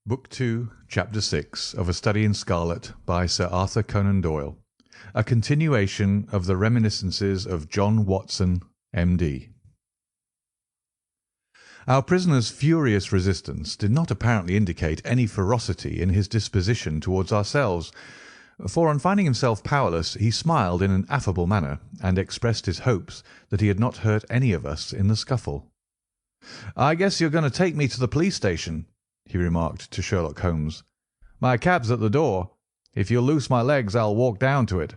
Book 2, Chapter 6 of A Study in Scarlet by Sir Arthur Conan Doyle. A continuation of the Reminiscences of John Watson, M.D. Our prisoner's furious resistance did not apparently indicate any ferocity in his disposition towards ourselves, for on finding himself powerless he smiled in an affable manner and expressed his hopes that he had not hurt any of us in the scuffle. "I guess you're going to take me to the police station," he remarked to Sherlock Holmes. "My cab's at the door. If you'll loose my legs I'll walk down to it.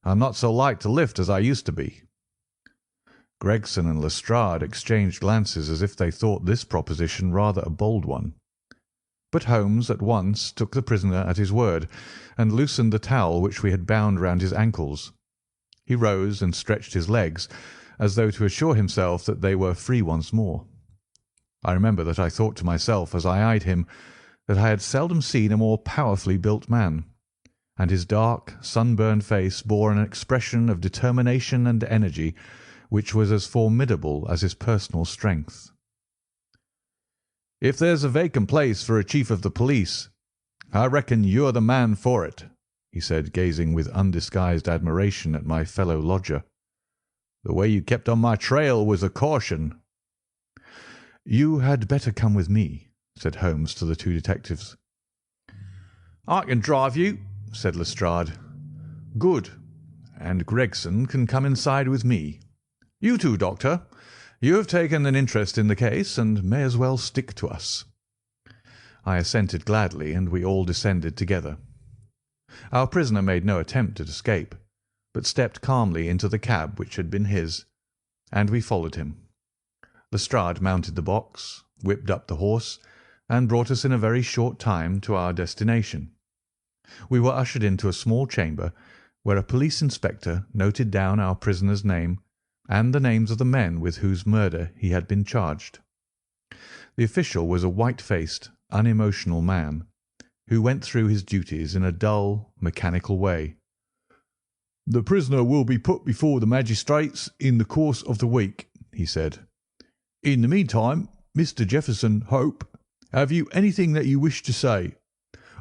I'm not so light to lift as I used to be." Gregson and Lestrade exchanged glances as if they thought this proposition rather a bold one. But Holmes at once took the prisoner at his word and loosened the towel which we had bound round his ankles. He rose and stretched his legs, as though to assure himself that they were free once more. I remember that I thought to myself as I eyed him that I had seldom seen a more powerfully built man, and his dark, sunburned face bore an expression of determination and energy which was as formidable as his personal strength. "If there's a vacant place for a chief of the police, I reckon you're the man for it," he said, gazing with undisguised admiration at my fellow lodger. "The way you kept on my trail was a caution." "You had better come with me," said Holmes to the two detectives. "I can drive you," said Lestrade. "Good. And Gregson can come inside with me. You too, Doctor. You have taken an interest in the case and may as well stick to us." I assented gladly, and we all descended together. Our prisoner made no attempt at escape, but stepped calmly into the cab which had been his, and we followed him. Lestrade mounted the box, whipped up the horse, and brought us in a very short time to our destination. We were ushered into a small chamber where a police inspector noted down our prisoner's name and the names of the men with whose murder he had been charged. The official was a white-faced, unemotional man, who went through his duties in a dull, mechanical way. "The prisoner will be put before the magistrates in the course of the week," he said. "In the meantime, Mr. Jefferson Hope, have you anything that you wish to say?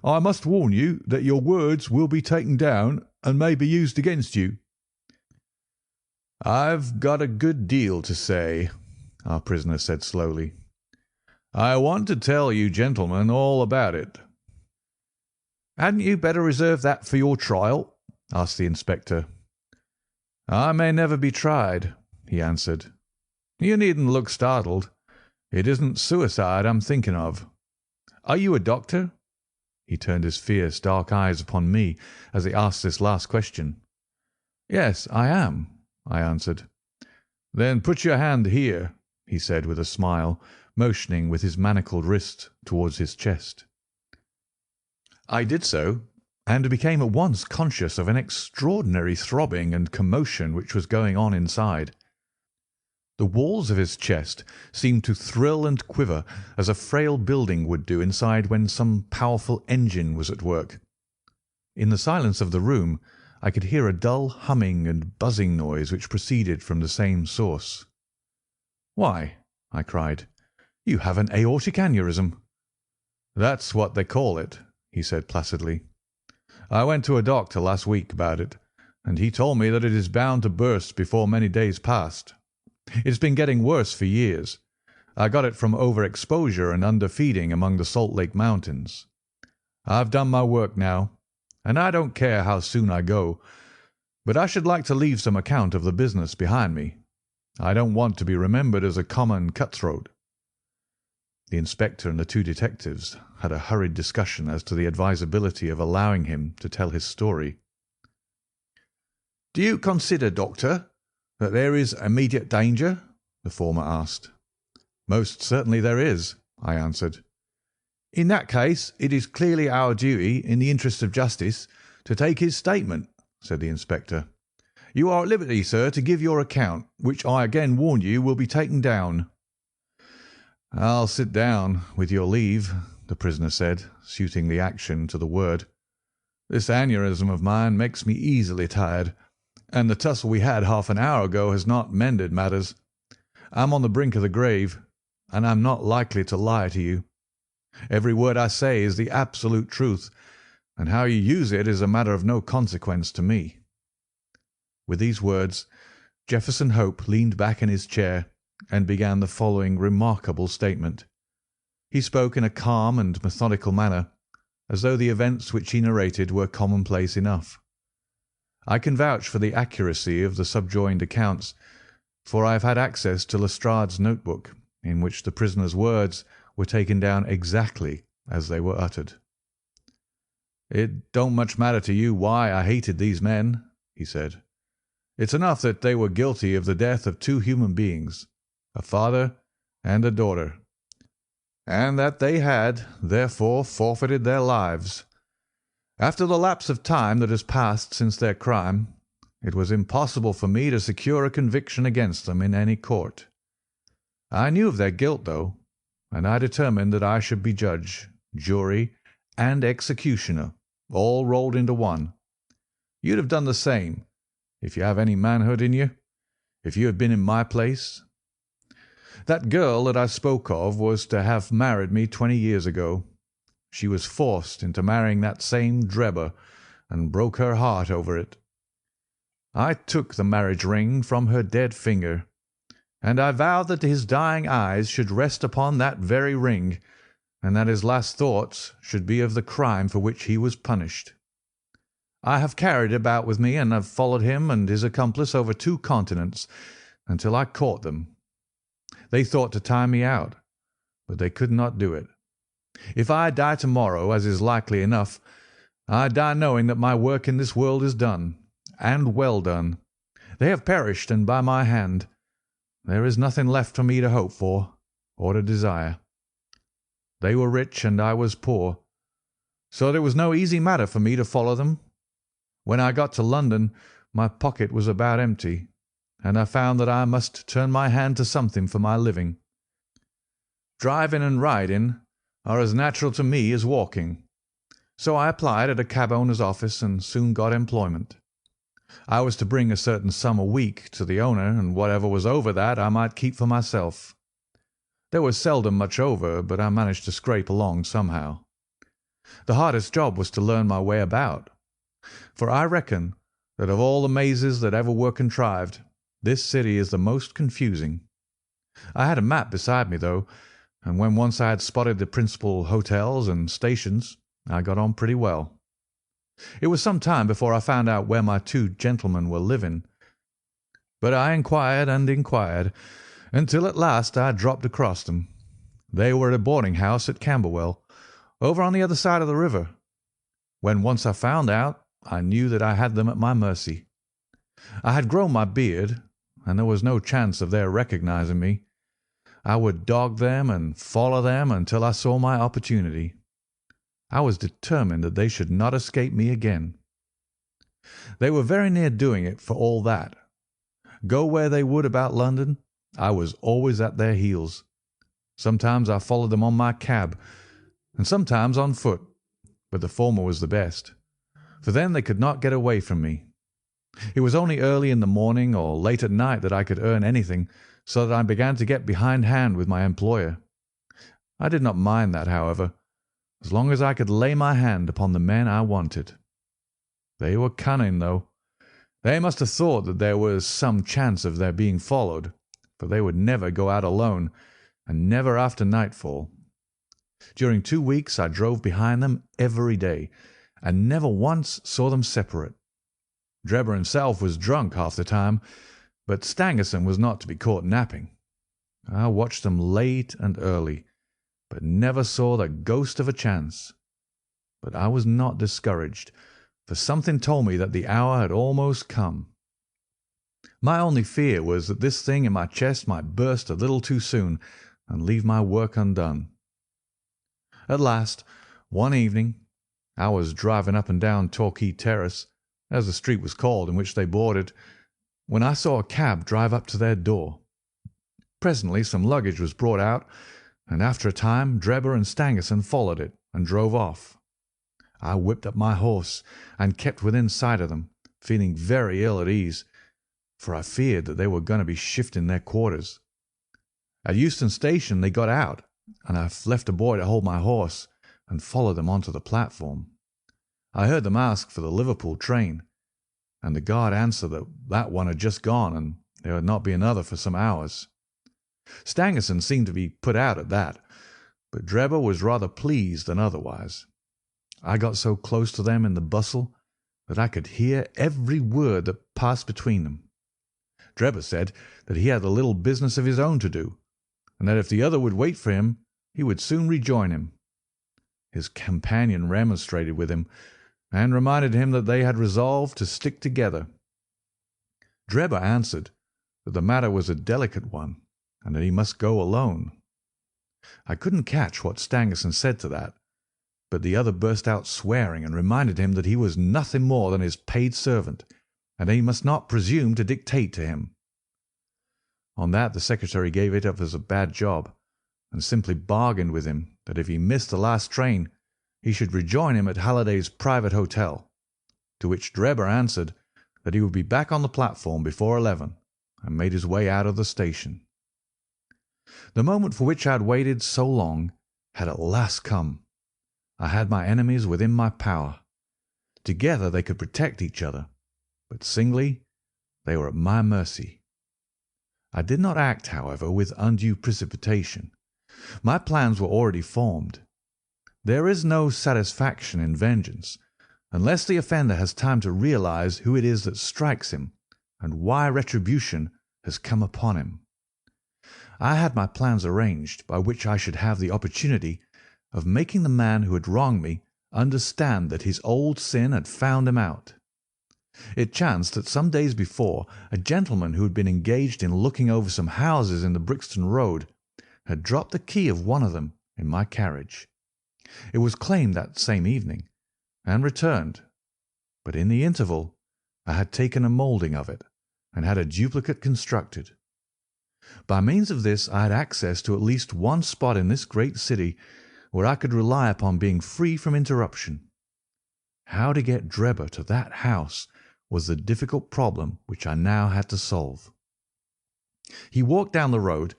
I must warn you that your words will be taken down and may be used against you." "I've got a good deal to say," our prisoner said slowly. "I want to tell you gentlemen all about it." "Hadn't you better reserve that for your trial?" asked the inspector. "I may never be tried," he answered. "You needn't look startled. It isn't suicide I'm thinking of. Are you a doctor?" He turned his fierce, dark eyes upon me as he asked this last question. "Yes, I am," I answered. "Then put your hand here," he said with a smile, motioning with his manacled wrist towards his chest. I did so, and became at once conscious of an extraordinary throbbing and commotion which was going on inside. The walls of his chest seemed to thrill and quiver as a frail building would do inside when some powerful engine was at work. In the silence of the room I could hear a dull humming and buzzing noise which proceeded from the same source. "Why," I cried, "you have an aortic aneurysm." "That's what they call it," he said placidly. "I went to a doctor last week about it, and he told me that it is bound to burst before many days passed. It's been getting worse for years. I got it from overexposure and underfeeding among the Salt Lake Mountains. I've done my work now, and I don't care how soon I go, but I should like to leave some account of the business behind me. I don't want to be remembered as a common cutthroat." The inspector and the two detectives had a hurried discussion as to the advisability of allowing him to tell his story. "Do you consider, Doctor, that there is immediate danger?" the former asked. "Most certainly there is," I answered. "In that case it is clearly our duty, in the interest of justice, to take his statement," said the inspector. "You are at liberty, sir, to give your account, which I again warn you will be taken down." "I'll sit down, with your leave," the prisoner said, suiting the action to the word. "This aneurysm of mine makes me easily tired, and the tussle we had half an hour ago has not mended matters. I'm on the brink of the grave, and I'm not likely to lie to you. Every word I say is the absolute truth, and how you use it is a matter of no consequence to me." With these words, Jefferson Hope leaned back in his chair and began the following remarkable statement. He spoke in a calm and methodical manner, as though the events which he narrated were commonplace enough. I can vouch for the accuracy of the subjoined accounts, for I have had access to Lestrade's notebook, in which the prisoner's words were taken down exactly as they were uttered. "It don't much matter to you why I hated these men," he said. "It's enough that they were guilty of the death of two human beings, a father and a daughter, and that they had, therefore, forfeited their lives. After the lapse of time that has passed since their crime, it was impossible for me to secure a conviction against them in any court. I knew of their guilt, though, and I determined that I should be judge, jury, and executioner, all rolled into one. You'd have done the same, if you have any manhood in you, if you had been in my place. That girl that I spoke of was to have married me 20 years ago. She was forced into marrying that same Drebber, and broke her heart over it. I took the marriage ring from her dead finger, and I vowed that his dying eyes should rest upon that very ring, and that his last thoughts should be of the crime for which he was punished. I have carried it about with me, and have followed him and his accomplice over 2 continents until I caught them. They thought to tie me out, but they could not do it. If I die tomorrow, as is likely enough, I die knowing that my work in this world is done, and well done. They have perished, and by my hand. There is nothing left for me to hope for, or to desire. They were rich, and I was poor, so it was no easy matter for me to follow them. When I got to London, my pocket was about empty, and I found that I must turn my hand to something for my living. Driving and riding are as natural to me as walking, so I applied at a cab owner's office and soon got employment. I was to bring a certain sum a week to the owner, and whatever was over that I might keep for myself. There was seldom much over, but I managed to scrape along somehow. The hardest job was to learn my way about, for I reckon that of all the mazes that ever were contrived, this city is the most confusing. I had a map beside me, though, and when once I had spotted the principal hotels and stations, I got on pretty well. It was some time before I found out where my 2 gentlemen were living, but I inquired and inquired, until at last I dropped across them. They were at a boarding-house at Camberwell, over on the other side of the river. When once I found out, I knew that I had them at my mercy. I had grown my beard, and there was no chance of their recognizing me. I would dog them and follow them until I saw my opportunity. I was determined that they should not escape me again. They were very near doing it for all that. Go where they would about London, I was always at their heels. Sometimes I followed them on my cab, and sometimes on foot, but the former was the best, for then they could not get away from me. It was only early in the morning or late at night that I could earn anything, so that I began to get behindhand with my employer. I did not mind that, however, as long as I could lay my hand upon the men I wanted. They were cunning, though. They must have thought that there was some chance of their being followed, for they would never go out alone, and never after nightfall. During 2 weeks I drove behind them every day, and never once saw them separate. Drebber himself was drunk half the time, but Stangerson was not to be caught napping. I watched them late and early, but never saw the ghost of a chance. But I was not discouraged, for something told me that the hour had almost come. My only fear was that this thing in my chest might burst a little too soon and leave my work undone. At last, one evening, I was driving up and down Torquay Terrace, as the street was called in which they boarded, when I saw a cab drive up to their door. Presently some luggage was brought out, and after a time Drebber and Stangerson followed it and drove off. I whipped up my horse and kept within sight of them, feeling very ill at ease, for I feared that they were going to be shifting their quarters. At Euston Station they got out and I left a boy to hold my horse and follow them onto the platform. I heard them ask for the Liverpool train, and the guard answer that that one had just gone and there would not be another for some hours. Stangerson seemed to be put out at that, but Drebber was rather pleased than otherwise. I got so close to them in the bustle that I could hear every word that passed between them. Drebber said that he had a little business of his own to do, and that if the other would wait for him, he would soon rejoin him. His companion remonstrated with him, and reminded him that they had resolved to stick together. Drebber answered that the matter was a delicate one, and that he must go alone. I couldn't catch what Stangerson said to that, but the other burst out swearing and reminded him that he was nothing more than his paid servant, and that he must not presume to dictate to him. On that the secretary gave it up as a bad job, and simply bargained with him that if he missed the last train, he should rejoin him at Halliday's private hotel, to which Drebber answered that he would be back on the platform before 11, and made his way out of the station. The moment for which I had waited so long had at last come. I had my enemies within my power. Together they could protect each other, but singly they were at my mercy. I did not act, however, with undue precipitation. My plans were already formed. There is no satisfaction in vengeance unless the offender has time to realize who it is that strikes him and why retribution has come upon him. I had my plans arranged by which I should have the opportunity of making the man who had wronged me understand that his old sin had found him out. It chanced that some days before a gentleman who had been engaged in looking over some houses in the Brixton Road had dropped the key of one of them in my carriage. It was claimed that same evening, and returned, but in the interval I had taken a moulding of it, and had a duplicate constructed. By means of this I had access to at least one spot in this great city where I could rely upon being free from interruption. How to get Drebber to that house was the difficult problem which I now had to solve. He walked down the road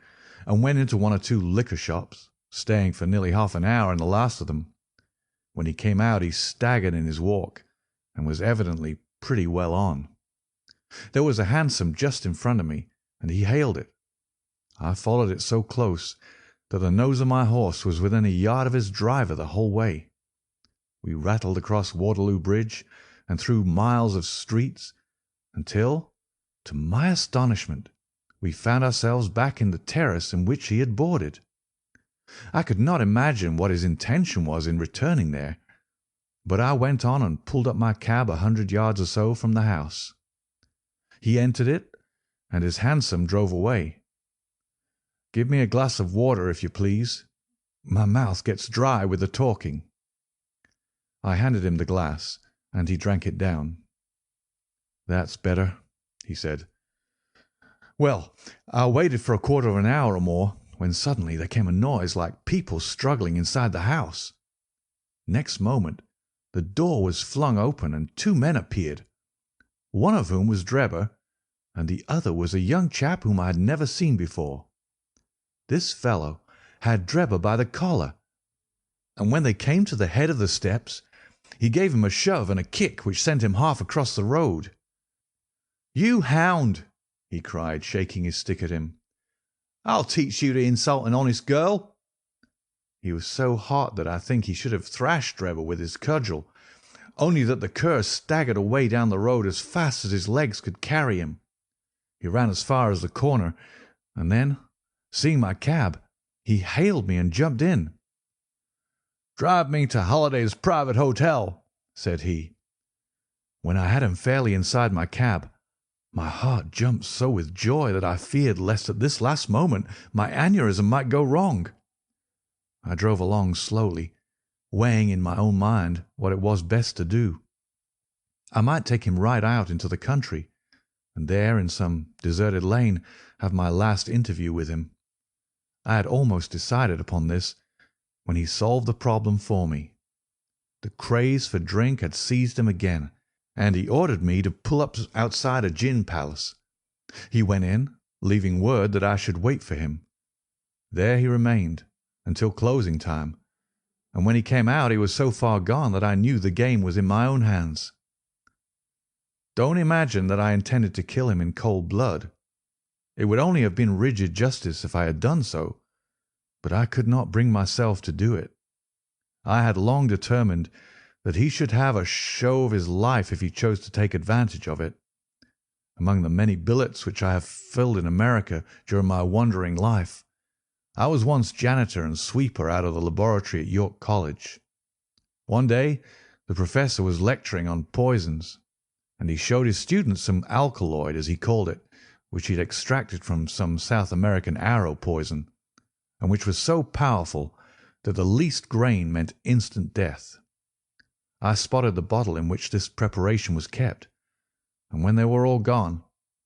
and went into one or two liquor shops, staying for nearly half an hour in the last of them. When he came out he staggered in his walk, and was evidently pretty well on. There was a hansom just in front of me, and he hailed it. I followed it so close that the nose of my horse was within a yard of his driver the whole way. We rattled across Waterloo Bridge and through miles of streets, until, to my astonishment, we found ourselves back in the terrace in which he had boarded. I could not imagine what his intention was in returning there, but I went on and pulled up my cab 100 yards or so from the house. He entered it, and his hansom drove away. "Give me a glass of water, if you please. My mouth gets dry with the talking." I handed him the glass, and he drank it down. "That's better," he said. "Well, I waited for a quarter of an hour or more, when suddenly there came a noise like people struggling inside the house. Next moment the door was flung open, and two men appeared, one of whom was Drebber, and the other was a young chap whom I had never seen before. This fellow had Drebber by the collar, and when they came to the head of the steps, he gave him a shove and a kick which sent him half across the road. "You hound!" he cried, shaking his stick at him. "I'll teach you to insult an honest girl." He was so hot that I think he should have thrashed Drebber with his cudgel, only that the cur staggered away down the road as fast as his legs could carry him. He ran as far as the corner, and then, seeing my cab, he hailed me and jumped in. "Drive me to Halliday's private hotel," said he. When I had him fairly inside my cab, my heart jumped so with joy that I feared lest at this last moment my aneurism might go wrong. I drove along slowly, weighing in my own mind what it was best to do. I might take him right out into the country, and there in some deserted lane have my last interview with him. I had almost decided upon this when he solved the problem for me. The craze for drink had seized him again, and he ordered me to pull up outside a gin palace. He went in, leaving word that I should wait for him. There he remained, until closing time, and when he came out he was so far gone that I knew the game was in my own hands. Don't imagine that I intended to kill him in cold blood. It would only have been rigid justice if I had done so, but I could not bring myself to do it. I had long determined that he should have a show of his life if he chose to take advantage of it. Among the many billets which I have filled in America during my wandering life, I was once janitor and sweeper out of the laboratory at York College. One day the professor was lecturing on poisons, and he showed his students some alkaloid, as he called it, which he had extracted from some South American arrow poison, and which was so powerful that the least grain meant instant death. I spotted the bottle in which this preparation was kept, and when they were all gone,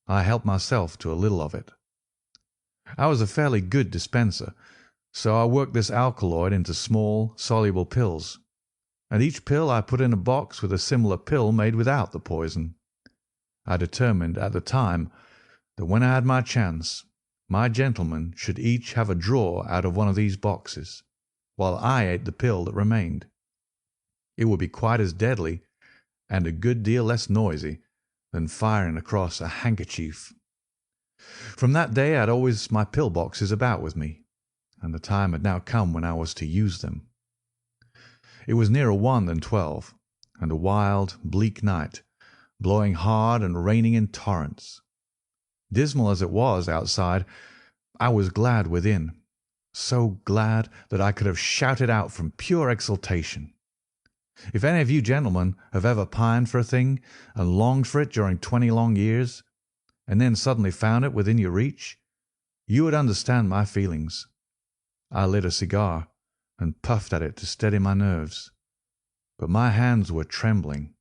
I helped myself to a little of it. I was a fairly good dispenser, so I worked this alkaloid into small, soluble pills, and each pill I put in a box with a similar pill made without the poison. I determined at the time that when I had my chance, my gentlemen should each have a drawer out of one of these boxes, while I ate the pill that remained. It would be quite as deadly, and a good deal less noisy, than firing across a handkerchief. From that day I had always my pill boxes about with me, and the time had now come when I was to use them. It was nearer 1 than 12, and a wild, bleak night, blowing hard and raining in torrents. Dismal as it was outside, I was glad within, so glad that I could have shouted out from pure exultation. If any of you gentlemen have ever pined for a thing and longed for it during 20 long years, and then suddenly found it within your reach, you would understand my feelings. I lit a cigar and puffed at it to steady my nerves, but my hands were trembling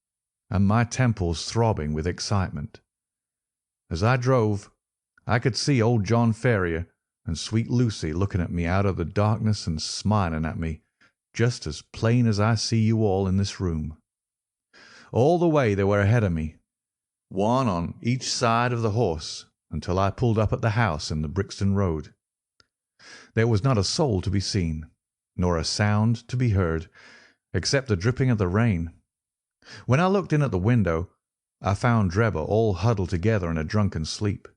and my temples throbbing with excitement. As I drove, I could see old John Ferrier and sweet Lucy looking at me out of the darkness and smiling at me, just as plain as I see you all in this room. All the way they were ahead of me, one on each side of the horse, until I pulled up at the house in the Brixton Road. There was not a soul to be seen, nor a sound to be heard, except the dripping of the rain. When I looked in at the window, I found Drebber all huddled together in a drunken sleep.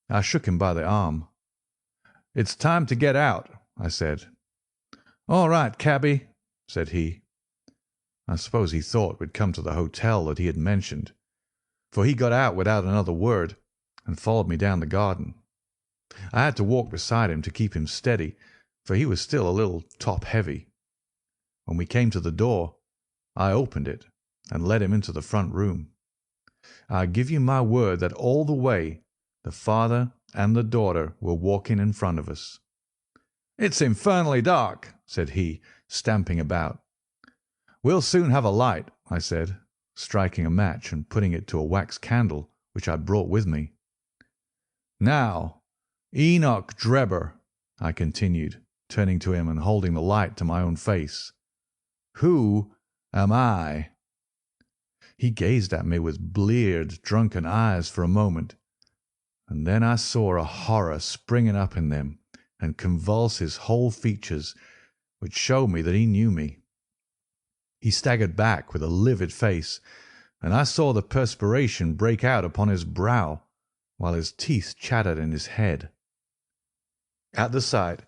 I shook him by the arm. "It's time to get out," I said. "All right, cabby," said he. I suppose he thought we'd come to the hotel that he had mentioned, for he got out without another word and followed me down the garden. I had to walk beside him to keep him steady, for he was still a little top-heavy. When we came to the door, I opened it and led him into the front room. I give you my word that all the way the father and the daughter were walking in front of us. "It's infernally dark," said he, stamping about. "We'll soon have a light," I said, striking a match and putting it to a wax candle which I brought with me. "Now, Enoch Drebber," I continued, turning to him and holding the light to my own face, "who am I?" He gazed at me with bleared, drunken eyes for a moment, and then I saw a horror springing up in them and convulse his whole features, which showed me that he knew me. He staggered back with a livid face, and I saw the perspiration break out upon his brow, while his teeth chattered in his head. At the sight,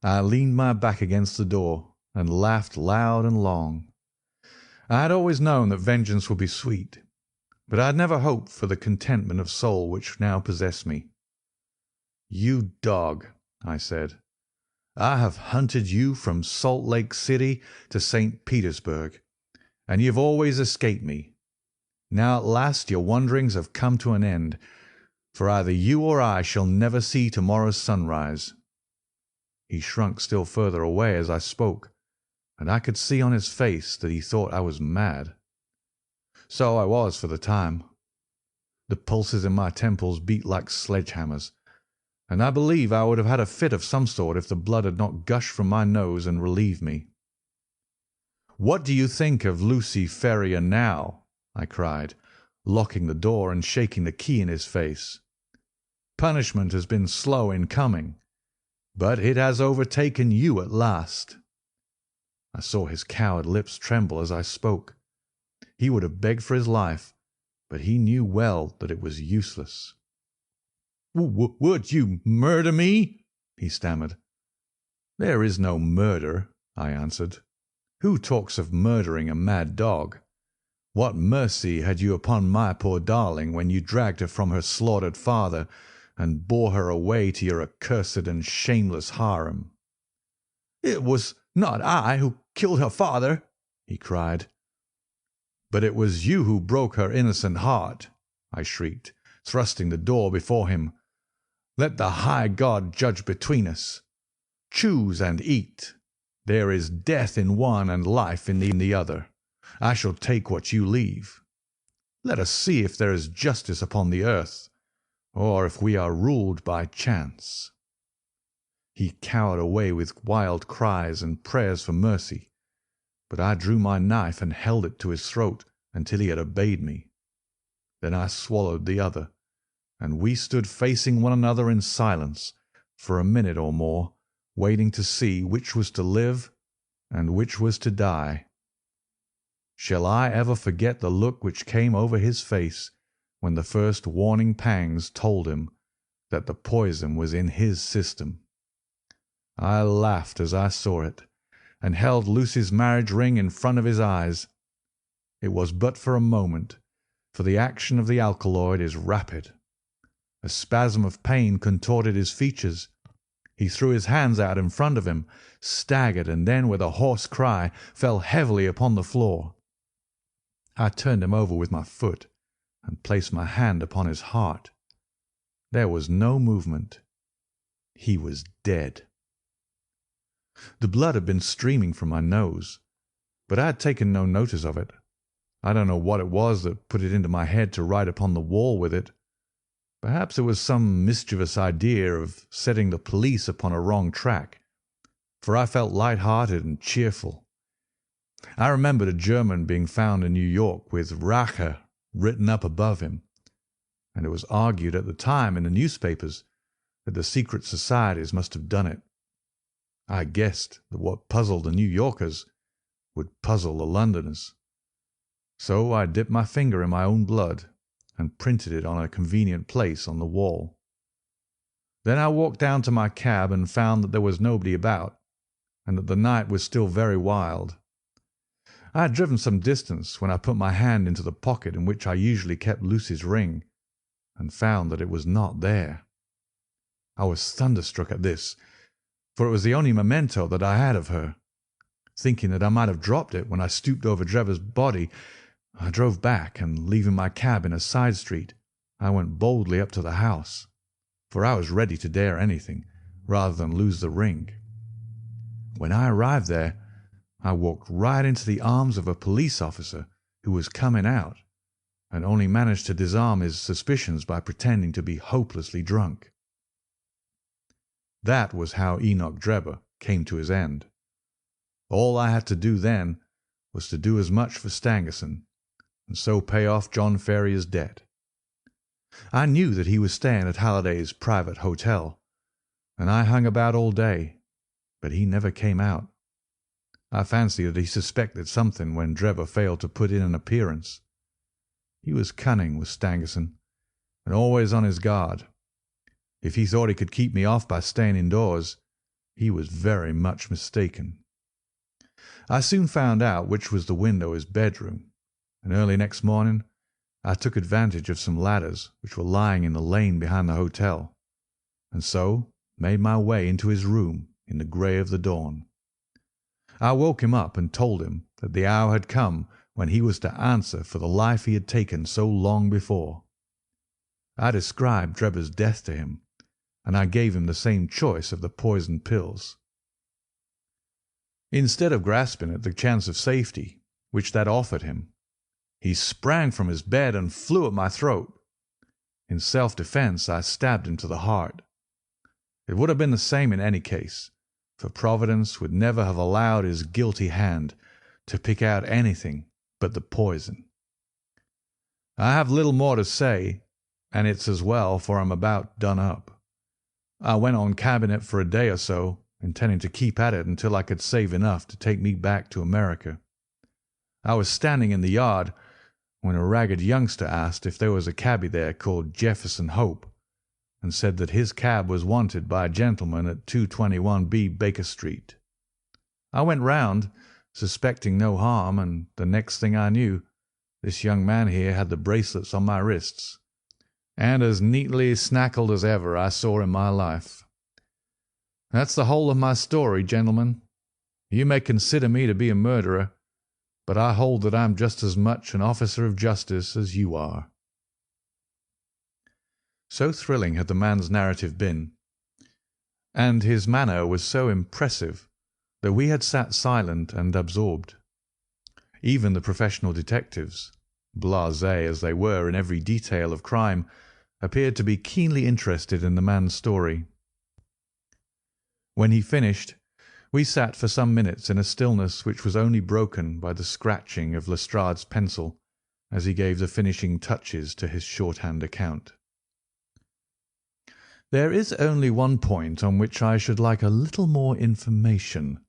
I leaned my back against the door and laughed loud and long. I had always known that vengeance would be sweet, but I had never hoped for the contentment of soul which now possessed me. "You dog," I said, "I have hunted you from Salt Lake City to St. Petersburg, and you have always escaped me. Now at last your wanderings have come to an end, for either you or I shall never see tomorrow's sunrise." He shrunk still further away as I spoke, and I could see on his face that he thought I was mad. So I was for the time. The pulses in my temples beat like sledge-hammers, and I believe I would have had a fit of some sort if the blood had not gushed from my nose and relieved me. "What do you think of Lucy Ferrier now?" I cried, locking the door and shaking the key in his face. "Punishment has been slow in coming, but it has overtaken you at last." I saw his coward lips tremble as I spoke. He would have begged for his life, but he knew well that it was useless. "Would you murder me?" he stammered. "There is no murder," I answered. "Who talks of murdering a mad dog? What mercy had you upon my poor darling when you dragged her from her slaughtered father and bore her away to your accursed and shameless harem?" "It was not I who killed her father," he cried. "But it was you who broke her innocent heart," I shrieked, thrusting the door before him. "Let the high God judge between us. Choose and eat. There is death in one and life in the other. I shall take what you leave. Let us see if there is justice upon the earth, or if we are ruled by chance." He cowered away with wild cries and prayers for mercy, but I drew my knife and held it to his throat until he had obeyed me. Then I swallowed the other, and we stood facing one another in silence for a minute or more, waiting to see which was to live and which was to die. Shall I ever forget the look which came over his face when the first warning pangs told him that the poison was in his system? I laughed as I saw it, and held Lucy's marriage ring in front of his eyes. It was but for a moment, for the action of the alkaloid is rapid. A spasm of pain contorted his features. He threw his hands out in front of him, staggered, and then, with a hoarse cry, fell heavily upon the floor. I turned him over with my foot and placed my hand upon his heart. There was no movement. He was dead. The blood had been streaming from my nose, but I had taken no notice of it. I don't know what it was that put it into my head to write upon the wall with it. Perhaps it was some mischievous idea of setting the police upon a wrong track, for I felt light-hearted and cheerful. I remembered a German being found in New York with Rache written up above him, and it was argued at the time in the newspapers that the secret societies must have done it. I guessed that what puzzled the New Yorkers would puzzle the Londoners. So I dipped my finger in my own blood and printed it on a convenient place on the wall. Then I walked down to my cab and found that there was nobody about, and that the night was still very wild. I had driven some distance when I put my hand into the pocket in which I usually kept Lucy's ring, and found that it was not there. I was thunderstruck at this, for it was the only memento that I had of her. Thinking that I might have dropped it when I stooped over Drebber's body, I drove back, and leaving my cab in a side street, I went boldly up to the house, for I was ready to dare anything rather than lose the ring. When I arrived there, I walked right into the arms of a police officer who was coming out, and only managed to disarm his suspicions by pretending to be hopelessly drunk. That was how Enoch Drebber came to his end. All I had to do then was to do as much for Stangerson, and so pay off John Ferrier's debt. I knew that he was staying at Halliday's private hotel, and I hung about all day, but he never came out. I fancy that he suspected something when Drebber failed to put in an appearance. He was cunning, was Stangerson, and always on his guard. If he thought he could keep me off by staying indoors, he was very much mistaken. I soon found out which was the window of his bedroom, and early next morning I took advantage of some ladders which were lying in the lane behind the hotel, and so made my way into his room in the grey of the dawn. I woke him up and told him that the hour had come when he was to answer for the life he had taken so long before. I described Drebber's death to him, and I gave him the same choice of the poisoned pills. Instead of grasping at the chance of safety which that offered him, he sprang from his bed and flew at my throat. In self-defence I stabbed him to the heart. It would have been the same in any case, for Providence would never have allowed his guilty hand to pick out anything but the poison. I have little more to say, and it's as well, for I'm about done up. I went on cabbing it for a day or so, intending to keep at it until I could save enough to take me back to America. I was standing in the yard when a ragged youngster asked if there was a cabby there called Jefferson Hope, and said that his cab was wanted by a gentleman at 221B Baker Street. I went round, suspecting no harm, and the next thing I knew, this young man here had the bracelets on my wrists, and as neatly snackled as ever I saw in my life. That's the whole of my story, gentlemen. You may consider me to be a murderer, but I hold that I'm just as much an officer of justice as you are." So thrilling had the man's narrative been, and his manner was so impressive, that we had sat silent and absorbed. Even the professional detectives, blasé as they were in every detail of crime, appeared to be keenly interested in the man's story. When he finished, we sat for some minutes in a stillness which was only broken by the scratching of Lestrade's pencil as he gave the finishing touches to his shorthand account. "There is only one point on which I should like a little more information,"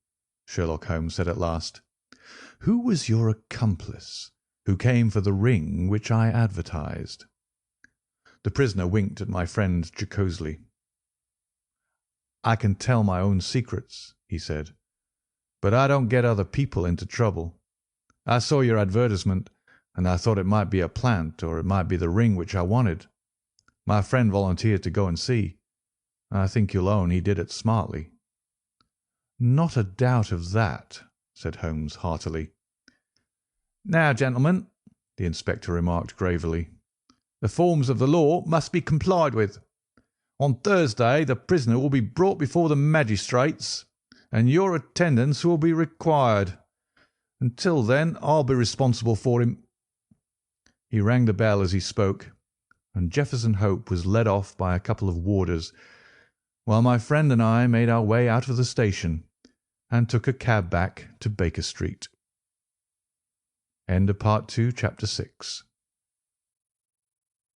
Sherlock Holmes said at last. "Who was your accomplice who came for the ring which I advertised?" The prisoner winked at my friend jocosely. "I can tell my own secrets," he said, "but I don't get other people into trouble. I saw your advertisement, and I thought it might be a plant, or it might be the ring which I wanted. My friend volunteered to go and see. I think you'll own he did it smartly." "Not a doubt of that," said Holmes heartily. "Now, gentlemen," the inspector remarked gravely, "the forms of the law must be complied with. On Thursday the prisoner will be brought before the magistrates, and your attendance will be required. Until then I'll be responsible for him." He rang the bell as he spoke, and Jefferson Hope was led off by a couple of warders, while my friend and I made our way out of the station and took a cab back to Baker Street. End of Part 2, Chapter 6.